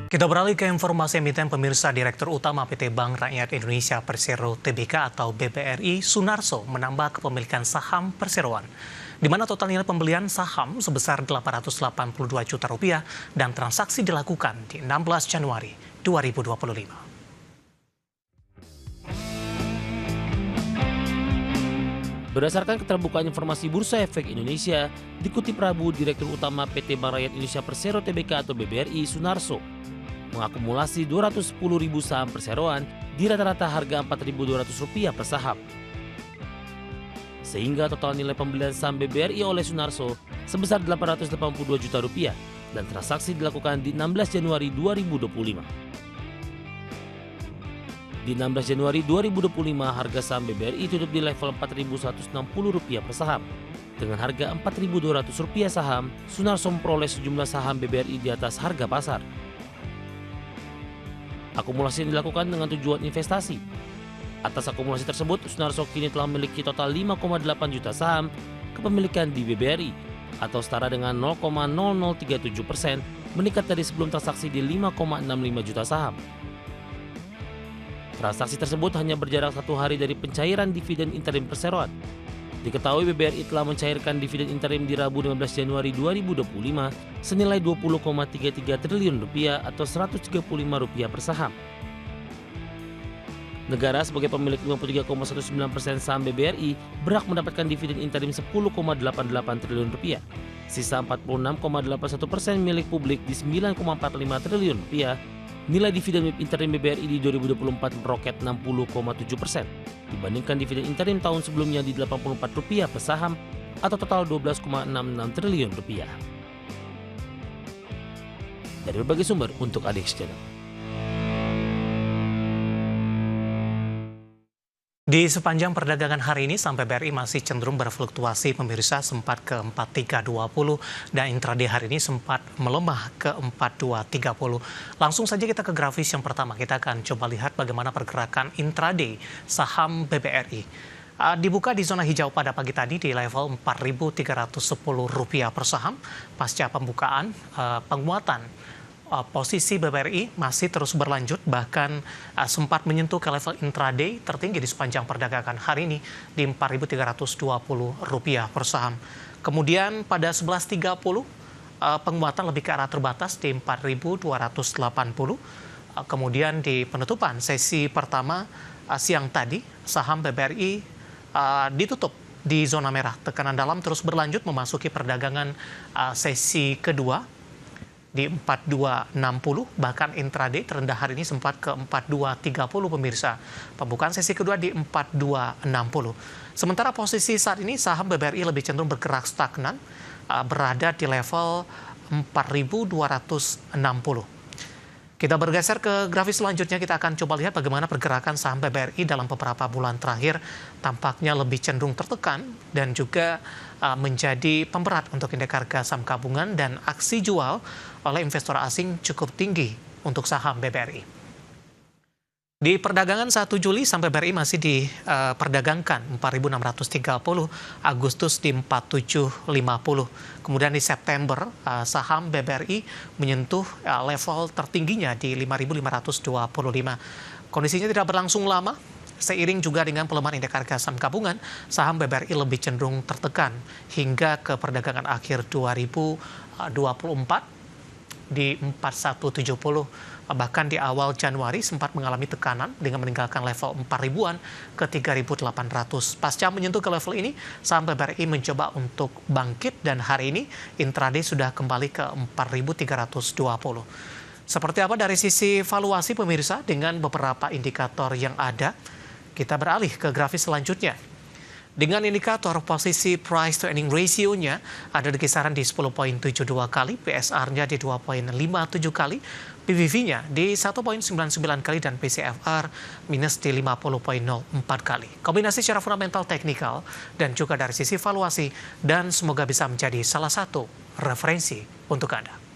Kita beralih ke informasi emiten. Pemirsa, Direktur Utama PT Bank Rakyat Indonesia Persero Tbk atau BBRI Sunarso menambah kepemilikan saham perseroan, di mana total nilai pembelian saham sebesar Rp882 juta dan transaksi dilakukan di 16 Januari 2025. Berdasarkan keterbukaan informasi Bursa Efek Indonesia, dikutip Rabu, Direktur Utama PT Bank Rakyat Indonesia Persero Tbk atau BBRI Sunarso mengakumulasi 210.000 saham perseroan di rata-rata harga Rp4.200 per saham. Sehingga total nilai pembelian saham BBRI oleh Sunarso sebesar Rp882 juta dan transaksi dilakukan di 16 Januari 2025. Di 16 Januari 2025, harga saham BBRI tutup di level Rp4.160 per saham. Dengan harga Rp4.200 saham, Sunarso memperoleh sejumlah saham BBRI di atas harga pasar. Akumulasi yang dilakukan dengan tujuan investasi. Atas akumulasi tersebut, Sunarso kini telah memiliki total 5,8 juta saham kepemilikan di BBRI atau setara dengan 0,0037%, meningkat dari sebelum transaksi di 5,65 juta saham. Transaksi tersebut hanya berjarak 1 hari dari pencairan dividen interim perseroan. Diketahui BBRI telah mencairkan dividen interim di Rabu 15 Januari 2025 senilai Rp20,33 triliun atau Rp135 per saham. Negara sebagai pemilik 53,19% saham BBRI berhak mendapatkan dividen interim Rp10,88 triliun. Sisa 46,81% milik publik di Rp9,45 triliun. Nilai dividen interim BBRI di 2024 meroket 60,7% dibandingkan dividen interim tahun sebelumnya di Rp84 per saham atau total Rp12,66 triliun. Dari berbagai sumber untuk ADX Channel. Di sepanjang perdagangan hari ini, saham BBRI masih cenderung berfluktuasi. Pemirsa, sempat ke 4320 dan intraday hari ini sempat melemah ke 4230. Langsung saja kita ke grafis yang pertama. Kita akan coba lihat bagaimana pergerakan intraday saham BBRI. Dibuka di zona hijau pada pagi tadi di level Rp4.310 per saham. Pasca pembukaan, penguatan posisi BBRI masih terus berlanjut, bahkan sempat menyentuh ke level intraday tertinggi di sepanjang perdagangan hari ini di Rp4.320 per saham. Kemudian pada 11.30 penguatan lebih ke arah terbatas di 4.280. Kemudian di penutupan sesi pertama siang tadi, saham BBRI ditutup di zona merah. Tekanan dalam terus berlanjut memasuki perdagangan sesi kedua di 4260, bahkan intraday terendah hari ini sempat ke 4230 pemirsa. Pembukaan sesi kedua di 4260. Sementara posisi saat ini saham BBRI lebih cenderung bergerak stagnan, berada di level 4260. Kita bergeser ke grafis selanjutnya. Kita akan coba lihat bagaimana pergerakan saham BBRI dalam beberapa bulan terakhir. Tampaknya lebih cenderung tertekan dan juga menjadi pemberat untuk indeks harga saham gabungan, dan aksi jual oleh investor asing cukup tinggi untuk saham BBRI. Di perdagangan 1 Juli saham BBRI masih diperdagangkan 4.630, Agustus di 4.750. Kemudian di September saham BBRI menyentuh level tertingginya di 5.525. Kondisinya tidak berlangsung lama. Seiring juga dengan pelemahan indeks harga saham gabungan, saham BBRI lebih cenderung tertekan hingga ke perdagangan akhir 2024 di 4170. Bahkan di awal Januari sempat mengalami tekanan dengan meninggalkan level 4.000-an ke 3.800. Pasca menyentuh ke level ini, saham BBRI mencoba untuk bangkit dan hari ini intraday sudah kembali ke 4.320. Seperti apa dari sisi valuasi pemirsa dengan beberapa indikator yang ada? Kita beralih ke grafis selanjutnya. Dengan indikator posisi price to earning ratio-nya ada di kisaran di 10,72 kali, PSR-nya di 2,57 kali, PBV-nya di 1,99 kali, dan PCFR minus di 50,04 kali. Kombinasi secara fundamental, teknikal, dan juga dari sisi valuasi, dan semoga bisa menjadi salah satu referensi untuk Anda.